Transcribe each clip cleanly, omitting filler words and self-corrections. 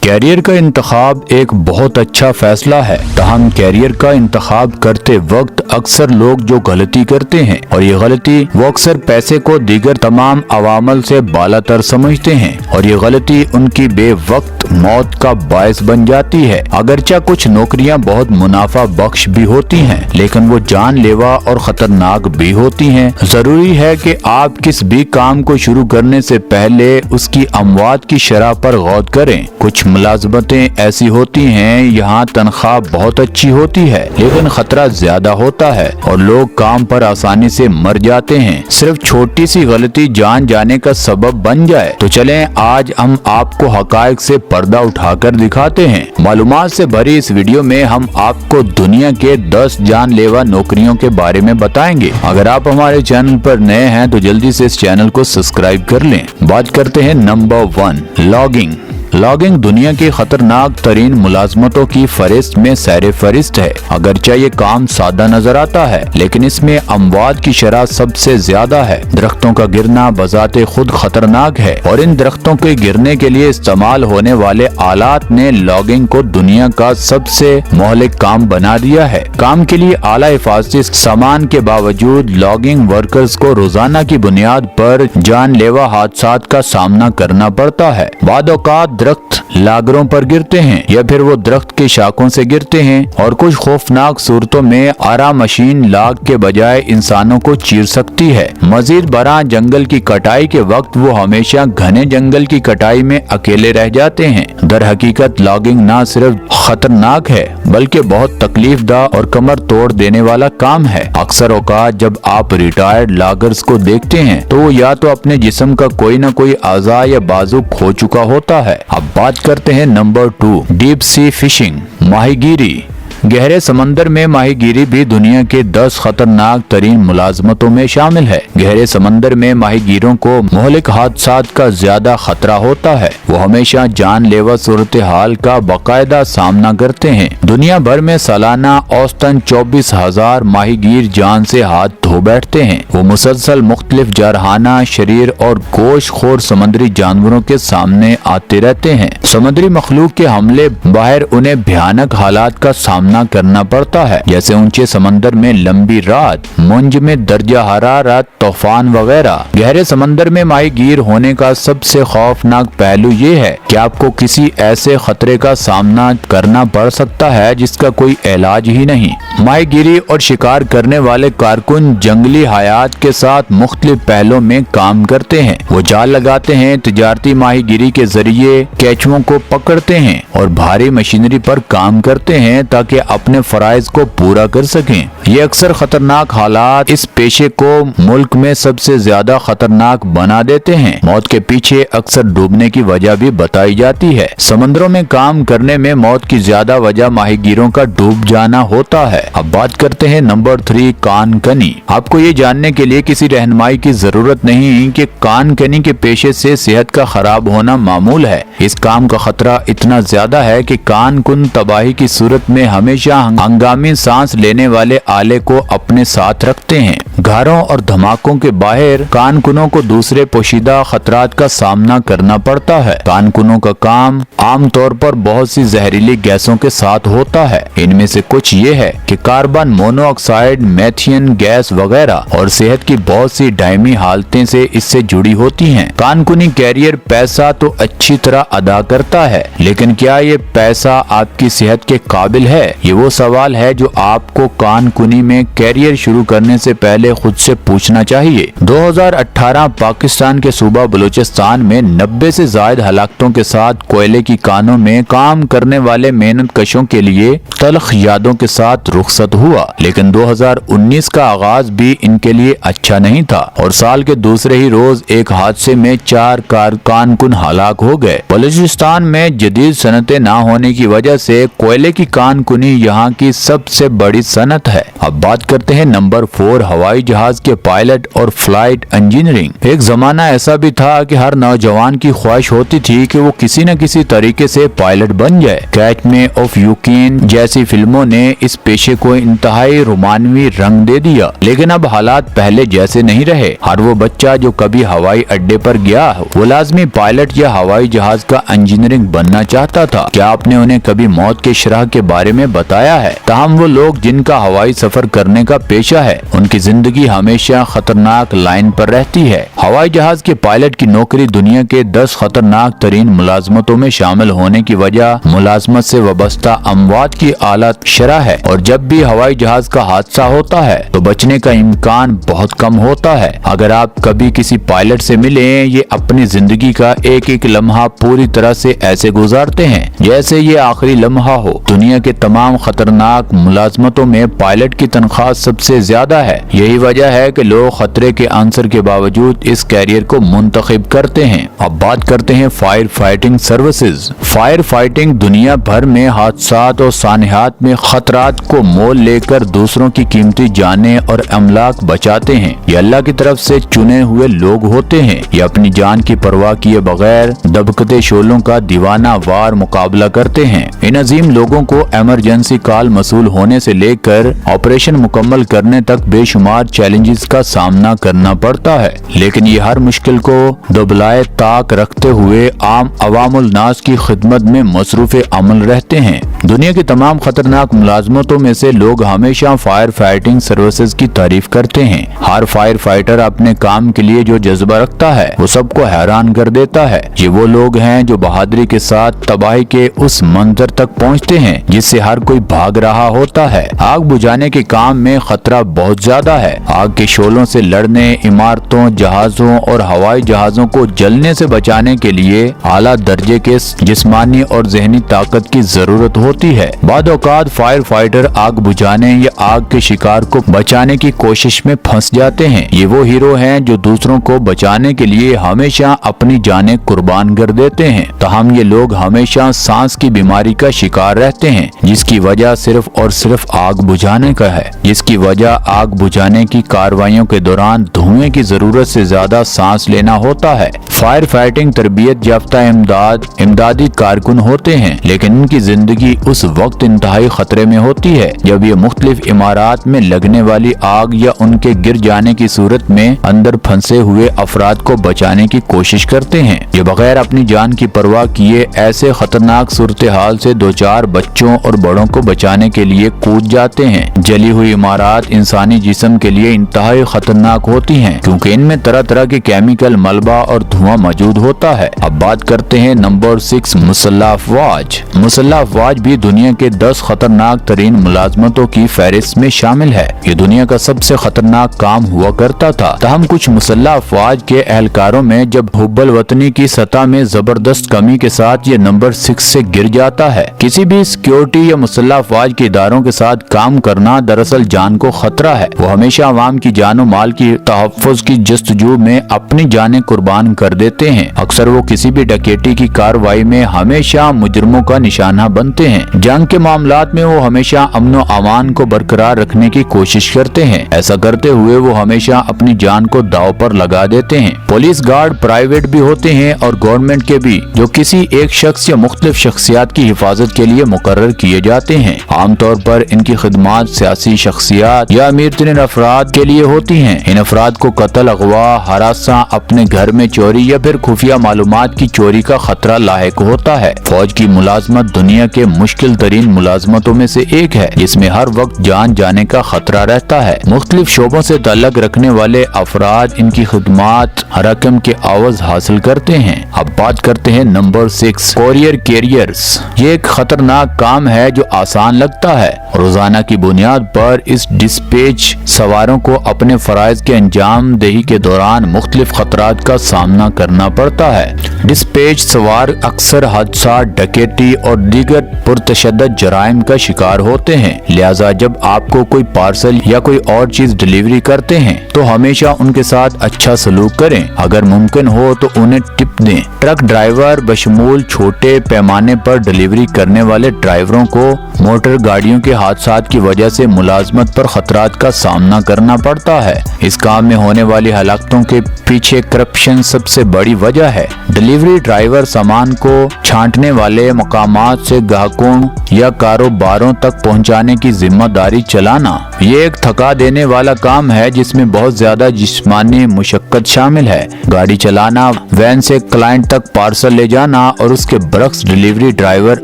Career का इंतखाब एक बहुत अच्छा फैसला है। तहम कैरियर का इंतखाब करते वक्त अक्सर लोग जो गलती करते हैं और ये गलती वो अक्सर पैसे को दीगर तमाम अवामल से बालातर समझते हैं और ये गलती उनकी बेवक्त मौत का बायस बन जाती है। अगरचा कुछ नौकरियां बहुत मुनाफा बख्श भी होती हैं, लेकिन वो जानलेवा और खतरनाक भी होती हैं। जरूरी है कि आप किस भी काम को शुरू करने से पहले उसकी अमवात की शरह पर गौर करें। कुछ मुलाजमतें ऐसी होती हैं यहाँ तनख्वाह बहुत अच्छी होती है लेकिन खतरा ज्यादा होता है और लोग काम पर आसानी से मर जाते हैं। सिर्फ छोटी सी गलती जान जाने का सबब बन जाए। तो चलें आज हम आपको हकायक से पर्दा उठाकर दिखाते हैं। मालूमात से भरी इस वीडियो में हम आपको दुनिया के 10 जानलेवा नौकरियों के बारे में बताएंगे। अगर आप हमारे चैनल पर नए हैं तो जल्दी से इस चैनल को सब्सक्राइब कर लें। बात करते हैं नंबर 1, लॉगिंग। लॉगिंग दुनिया की खतरनाक तरीन मुलाजमतों की फहरिस्त में सैर फहरिस्त है। अगरचा ये काम सादा नजर आता है लेकिन इसमें अमवात की शरह सबसे ज्यादा है। दरख्तों का गिरना बजाते खुद खतरनाक है और इन दरख्तों के गिरने के लिए इस्तेमाल होने वाले आलात ने लॉगिंग को दुनिया का सबसे मोहलिक काम बना दिया है। काम के लिए आला हिफाजती सामान के बावजूद लॉगिंग वर्कर्स को रोजाना की बुनियाद पर जानलेवा हादसात का सामना करना पड़ता है। बाद औक़ात दरख्त लागरों पर गिरते हैं या फिर वो दरख्त के शाखों से गिरते हैं और कुछ खौफनाक सूरतों में आरा मशीन लाग के बजाय इंसानों को चीर सकती है। मजीद बरा जंगल की कटाई के वक्त वो हमेशा घने जंगल की कटाई में अकेले रह जाते हैं। दर हकीकत लॉगिंग न सिर्फ खतरनाक है बल्कि बहुत तकलीफदा और कमर तोड़ देने वाला काम है। अक्सर औकात जब आप रिटायर्ड लॉगर्स को देखते हैं तो वो या तो अपने जिस्म का कोई न कोई आज़ा या बाजू खो चुका होता है। अब बात करते हैं नंबर 2, डीप सी फिशिंग, माहीगीरी। गहरे समंदर में माहीगीरी भी दुनिया के 10 खतरनाक तरीन मुलाजमतों में शामिल है। गहरे समंदर में माहीगीरों को मोहलिक हादसात का ज्यादा खतरा होता है। वो हमेशा जानलेवा सूरत हाल का बाकायदा सामना करते हैं। दुनिया भर में सालाना औसतन 24,000 माहीगीर जान से हाथ धो बैठते हैं। वो मुसलसल मुख्तलिफ जारहाना, शरीर और गोश्तखोर समुद्री जानवरों के सामने आते रहते हैं। समुद्री मखलूक के हमले बाहर उन्हें भयानक हालात का सामना करना पड़ता है, जैसे ऊंचे समंदर में लंबी रात, मुंज में दर्जा हरारत, तूफान वगैरह। गहरे समंदर में माहीगीर होने का सबसे खौफनाक पहलू ये है कि आपको किसी ऐसे खतरे का सामना करना पड़ सकता है जिसका कोई इलाज ही नहीं। माहीगीरी और शिकार करने वाले कारकुन जंगली हयात के साथ मुख्तलिफ पहलों में काम करते हैं। वो जाल लगाते हैं, तिजारती माहीगीरी के जरिए केचुओं को पकड़ते हैं और भारी मशीनरी पर काम करते हैं ताकि अपने फराइज को पूरा कर सकें। ये अक्सर खतरनाक हालात इस पेशे को मुल्क में सबसे ज्यादा खतरनाक बना देते हैं। मौत के पीछे अक्सर डूबने की वजह भी बताई जाती है। समंदरों में काम करने में मौत की ज्यादा वजह माहीगीरों का डूब जाना होता है। अब बात करते हैं नंबर 3, कान कनी। आपको ये जानने के लिए किसी रहनुमाई की जरूरत नहीं कि कान कनी के पेशे से सेहत का खराब होना मामूल है। इस काम का खतरा इतना ज्यादा है कि कान कुन तबाही की सूरत में हमेशा हंगामी सांस लेने वाले आले को अपने साथ रखते हैं। घरों और धमाकों के बाहर कानकुनों को दूसरे पोशीदा खतरात का सामना करना पड़ता है। कानकुनों का काम आमतौर पर बहुत सी जहरीली गैसों के साथ होता है। इनमें से कुछ ये है कि कार्बन मोनोऑक्साइड, मेथियन गैस वगैरह, और सेहत की बहुत सी दायमी हालतें से इससे जुड़ी होती हैं। कानकुनी कैरियर पैसा तो अच्छी तरह अदा करता है, लेकिन क्या ये पैसा आपकी सेहत के काबिल है? ये वो सवाल है जो आपको कानकुनी में कैरियर शुरू करने से पहले खुद से पूछना चाहिए। 2018 पाकिस्तान के सूबा बलूचिस्तान में 90 से ज्यादा हलाकतों के साथ कोयले की कानों में काम करने वाले मेहनत कशों के लिए तल्ख यादों के साथ रुखसत हुआ। लेकिन 2019 का आगाज भी इनके लिए अच्छा नहीं था और साल के दूसरे ही रोज एक हादसे में 4 कानकुन हलाक हो गए। बलूचिस्तान में जदीद सनतें न होने की वजह से कोयले की कानकुनी यहाँ की सबसे बड़ी सनत है। अब बात करते हैं नंबर 4, हवाई हवाई जहाज के पायलट और फ्लाइट इंजीनियरिंग। एक जमाना ऐसा भी था कि हर नौजवान की ख्वाहिश होती थी कि वो किसी न किसी तरीके से पायलट बन जाए। कैच मी ऑफ यकीन जैसी फिल्मों ने इस पेशे को इंतहाई रोमानवी रंग दे दिया, लेकिन अब हालात पहले जैसे नहीं रहे। हर वो बच्चा जो कभी हवाई अड्डे पर गया वो लाजमी पायलट या हवाई जहाज का इंजीनियरिंग बनना चाहता था। क्या आपने उन्हें कभी मौत के शरह के बारे में बताया है? ताहम वो लोग जिनका हवाई सफर करने का पेशा है, उनकी जिंदगी हमेशा खतरनाक लाइन पर रहती है। हवाई जहाज के पायलट की नौकरी दुनिया के 10 खतरनाक तरीन मुलाजमतों में शामिल होने की वजह मुलाजमत से वाबस्ता अमवात की आला शरह है, और जब भी हवाई जहाज का हादसा होता है तो बचने का इम्कान बहुत कम होता है। अगर आप कभी किसी पायलट से मिले, ये अपनी जिंदगी का एक एक लम्हा पूरी तरह से ऐसे गुजारते हैं जैसे ये आखिरी लम्हा हो। दुनिया के तमाम खतरनाक मुलाजमतों में पायलट की तनख्वाह सबसे ज्यादा है। यही वजह है कि लोग खतरे के आंसर के बावजूद इस कैरियर को मुंतखब करते हैं। अब बात करते हैं fire fighting services. Fire fighting दुनिया भर में हादसात और सानिहात में खतरात को मोल लेकर दूसरों की कीमती जानें और अमलाक बचाते हैं। ये अल्लाह की तरफ से चुने हुए लोग होते हैं। ये अपनी जान की परवाह किए बगैर दबकते शोलों का दीवाना वार मुकाबला करते हैं। इन अजीम लोगों को इमरजेंसी कॉल मसूल होने से लेकर ऑपरेशन मुकम्मल करने तक बेशुमार चैलेंजेस का सामना करना पड़ता है, लेकिन ये हर मुश्किल को दुबलाए ताक रखते हुए आम अवामुल नास की खिदमत में मसरूफ अमल रहते हैं। दुनिया की तमाम खतरनाक मुलाजमतों में से लोग हमेशा फायर फाइटिंग सर्विसेज की तारीफ करते हैं। हर फायर फाइटर अपने काम के लिए जो जज्बा रखता है वो सबको हैरान कर देता है। ये वो लोग हैं जो बहादुरी के साथ तबाही के उस मंजर तक पहुंचते हैं जिससे हर कोई भाग रहा होता है। आग बुझाने के काम में खतरा बहुत ज्यादा है। आग के शोलों से लड़ने, इमारतों, जहाजों और हवाई जहाजों को जलने से बचाने के लिए आला दर्जे के जिस्मानी और जहनी ताकत की जरूरत होती है। बाद औकात फायर फाइटर आग बुझाने या आग के शिकार को बचाने की कोशिश में फंस जाते हैं। ये वो हीरो हैं जो दूसरों को बचाने के लिए हमेशा अपनी जानें कुर्बान कर देते हैं। ताहम ये लोग हमेशा सांस की बीमारी का शिकार रहते हैं, जिसकी वजह सिर्फ और सिर्फ आग बुझाने का है। जिसकी वजह आग बुझाने की कार्रवाइयों के दौरान धुएं की जरूरत से ज्यादा सांस लेना होता है। फायर फाइटिंग तरबियत याफ्ता इमदादी कारकुन होते हैं, लेकिन इनकी जिंदगी उस वक्त इंतहाई खतरे में होती है जब ये मुख्तलिफ इमारात में लगने वाली आग या उनके गिर जाने की सूरत में अंदर फंसे हुए अफराद को बचाने की कोशिश करते हैं। ये बगैर अपनी जान की परवाह किए ऐसे खतरनाक सूरत हाल से दो चार बच्चों और बड़ों को बचाने के लिए कूद जाते हैं। जली हुई इमारत इंसानी जिस्म के लिए इंतहाई खतरनाक होती हैं, क्योंकि इनमें तरह तरह के केमिकल, मलबा और धुआं मौजूद होता है। अब बात करते हैं नंबर 6, मुसल्लह अफवाज। मुसल्लह अफवाज भी दुनिया के 10 खतरनाक तरीन मुलाजमतों की फहरिस्त में शामिल है। ये दुनिया का सबसे खतरनाक काम हुआ करता था। ताहम कुछ मुसल्लह अफवाज के एहलकारों में जब हुब्बल वतनी की सतह में जबरदस्त कमी के साथ ये नंबर 6 से गिर जाता है। किसी भी सिक्योरिटी या मुसल्लह अफवाज के इदारों के साथ काम करना दरअसल जान को खतरा है। वो हमेशा अवाम की जान और माल की तहफ़्फ़ुज़ की जस्तजू में अपनी जानें कुर्बान कर देते हैं। अक्सर वो किसी भी डकैती की कार्रवाई में हमेशा मुजरिमों का निशाना बनते हैं। जंग के मामलात में वो हमेशा अमन और अमान को बरकरार रखने की कोशिश करते हैं। ऐसा करते हुए वो हमेशा अपनी जान को दांव पर लगा देते हैं। पुलिस गार्ड प्राइवेट भी होते हैं और गवर्नमेंट के भी, जो किसी एक शख्स या मुख्तलिफ शख्सियात की हिफाजत के लिए मुकर्रर किए जाते हैं। आमतौर पर इनकी खिदमात सियासी शख्सियात या अमीर तरीन अफराद के लिए होती हैं। इन अफराद को कत्ल, अगवा, हरासा, अपने घर में चोरी या फिर खुफिया मालूमात की चोरी का खतरा लाहिक होता है। फौज की मुलाजमत दुनिया के मुश्किल तरीन मुलाजमतों में से एक है, जिसमें हर वक्त जान जाने का खतरा रहता है। मुख्तलिफ शोबों से ताल्लुक रखने वाले अफराद इनकी खिदमात रकम के आवाज हासिल करते हैं। अब बात करते हैं नंबर 6, कोरियर कैरियर्स। ये एक खतरनाक काम है जो आसान लगता है। रोजाना की बुनियाद पर इस डिस्पैच सवारों को अपने फराइज के अंजाम दही के दौरान मुख्तलिफ खतरात का सामना करना पड़ता है। डिस्पैच सवार अक्सर हादसा, डकैती और दीगर पुरतशद्दद जराइम का शिकार होते हैं, लिहाजा जब आपको कोई पार्सल या कोई और चीज डिलीवरी करते हैं तो हमेशा उनके साथ अच्छा सलूक करें। अगर मुमकिन हो तो उन्हें टिप दें। ट्रक ड्राइवर बशमूल छोटे पैमाने पर डिलीवरी करने वाले ड्राइवरों को मोटर गाड़ियों के हादसात की वजह से मुलाजमत पर खतरात का सामना करना पड़ता है। इस काम में होने वाली हलाकतों के पीछे करप्शन सबसे बड़ी वजह है। डिलीवरी ड्राइवर सामान को छांटने वाले मकामात से ग्राहकों या कारोबारों तक पहुंचाने की जिम्मेदारी चलाना, ये एक थका देने वाला काम है जिसमें बहुत ज्यादा जिस्मानी मुशक्कत शामिल है। गाड़ी चलाना, वैन से क्लाइंट तक पार्सल ले जाना और उसके बरक्स डिलीवरी ड्राइवर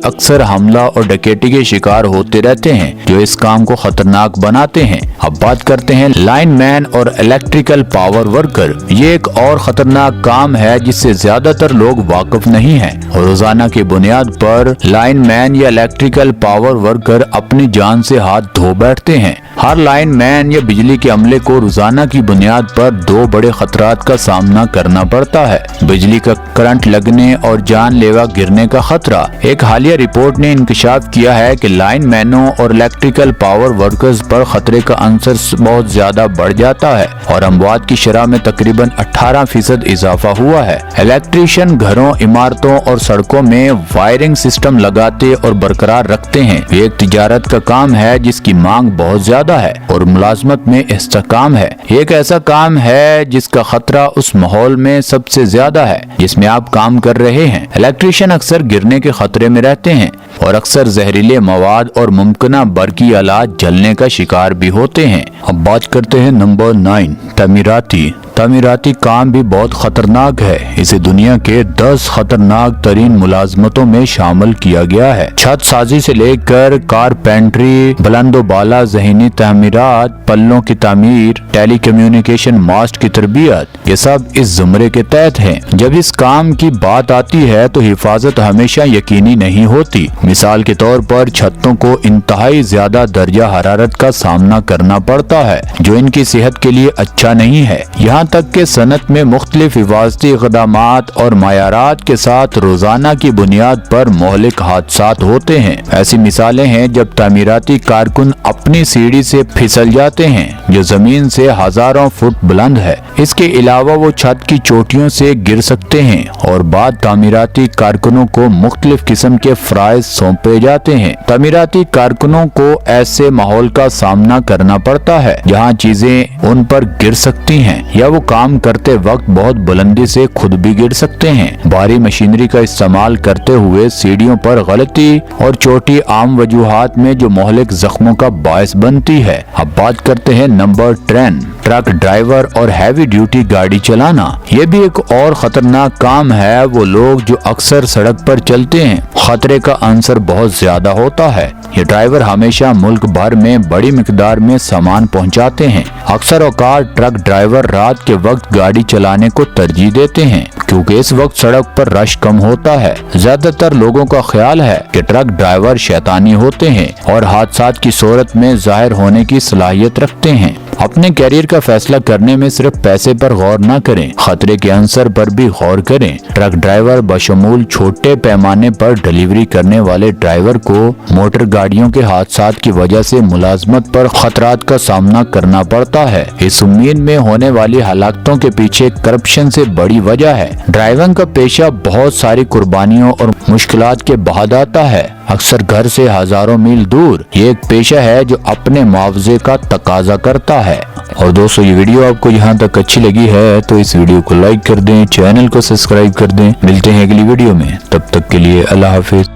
अक्सर हमला और डकैती के शिकार होते रहते हैं, जो इस काम को खतरनाक बनाते हैं। अब बात करते हैं लाइनमैन और इलेक्ट्रिकल पावर वर्कर। ये एक और खतरनाक काम है जिससे ज्यादातर लोग वाकिफ नहीं है और रोजाना की बुनियाद पर लाइनमैन या इलेक्ट्रिकल पावर वर्कर अपनी जान से हाथ धो बैठते हैं। हर लाइनमैन या बिजली के अमले को रोजाना की बुनियाद पर दो बड़े खतरात का सामना करना पड़ता है, बिजली का करंट लगने और जानलेवा गिरने का खतरा। एक हालिया रिपोर्ट ने इंकशाफ किया है कि लाइनमैनों और इलेक्ट्रिकल पावर वर्कर्स पर खतरे का अंसर बहुत ज्यादा बढ़ जाता है और अमवात की शरह में तकरीबन 18% इजाफा हुआ है। इलेक्ट्रीशियन घरों, इमारतों और सड़कों में वायरिंग सिस्टम लगाते और बरकरार रखते हैं। ये एक तिजारत का काम है जिसकी मांग बहुत ज्यादा है और मुलाजमत में इस्तेकाम है। एक ऐसा काम है जिसका खतरा उस माहौल में सबसे ज्यादा है जिसमें आप काम कर रहे हैं। इलेक्ट्रीशियन अक्सर गिरने के खतरे में रहते हैं और अक्सर जहरीले मवाद और मुमकिना बरकी आलात जलने का शिकार भी होते हैं। अब बात करते हैं नंबर 9, तमीराती। तमीराती काम भी बहुत खतरनाक है। इसे दुनिया के 10 खतरनाक तरीन मुलाजमतों में शामिल किया गया है। छत साजी से लेकर कारपेंट्री, बुलंदोबाला ज़हनी तमीरात, पल्लों की तामीर, टेली कम्युनिकेशन मास्ट की तरबियत, ये सब इस जुमरे के तहत हैं। जब इस काम की बात आती है तो हिफाजत हमेशा यकीनी नहीं होती। मिसाल के तौर पर छतों को इंतहाई ज्यादा दर्जा हरारत का सामना करना पड़ता है जो इनकी सेहत के लिए अच्छा नहीं है। यहाँ तक के सनत में मुख्तलिफ हिफाजती इक़दामात और मायारात के साथ रोजाना की बुनियाद पर मोहलिक हादसात होते हैं। ऐसी मिसालें हैं जब तामीराती कारकुन अपनी सीढ़ी से फिसल जाते हैं जो जमीन से हजारों फुट बुलंद है। इसके अलावा वो छत की चोटियों से गिर सकते हैं और बाद तामीराती कारकुनों को मुख्तलिफ किस्म के फराइज सौंपे जाते हैं। तामीराती कारकुनों को ऐसे माहौल का सामना करना पड़ता है जहाँ चीजें उन पर गिर सकती हैं या वो काम करते वक्त बहुत बुलंदी से खुद भी गिर सकते हैं। भारी मशीनरी का इस्तेमाल करते हुए सीढ़ियों पर गलती और चोटी आम वजूहात में जो मोहलिक जख्मों का बायस बनती है। अब बात करते हैं नंबर 10, ट्रक ड्राइवर और हैवी ड्यूटी गाड़ी चलाना। ये भी एक और खतरनाक काम है। वो लोग जो अक्सर सड़क पर चलते हैं, खतरे का अंसर बहुत ज्यादा होता है। ये ड्राइवर हमेशा मुल्क भर में बड़ी मिकदार में सामान पहुंचाते हैं। अक्सर औकात ट्रक ड्राइवर रात के वक्त गाड़ी चलाने को तरजीह देते हैं क्योंकि इस वक्त सड़क पर रश कम होता है। ज्यादातर लोगों का ख्याल है कि ट्रक ड्राइवर शैतानी होते हैं और हादसात की सूरत में जाहिर होने की सलाहियत रखते हैं। अपने कैरियर का फैसला करने में सिर्फ पैसे पर गौर न करें, खतरे के अंसर पर भी गौर करें। ट्रक ड्राइवर बशमूल छोटे पैमाने पर डिलीवरी करने वाले ड्राइवर को मोटर गाड़ियों के हादसात की वजह से मुलाजमत पर खतरात का सामना करना पड़ता है। इस उम्मीद में होने वाली हलाकतों के पीछे करप्शन से बड़ी वजह है। ड्राइविंग का पेशा बहुत सारी कुर्बानियों और मुश्किलात के बाद आता है, अक्सर घर से हजारों मील दूर। ये एक पेशा है जो अपने मुआवजे का तकाजा करता है। और दोस्तों, ये वीडियो आपको यहाँ तक अच्छी लगी है तो इस वीडियो को लाइक कर दें, चैनल को सब्सक्राइब कर दें। मिलते हैं अगली वीडियो में, तब तक के लिए अल्लाह हाफिज।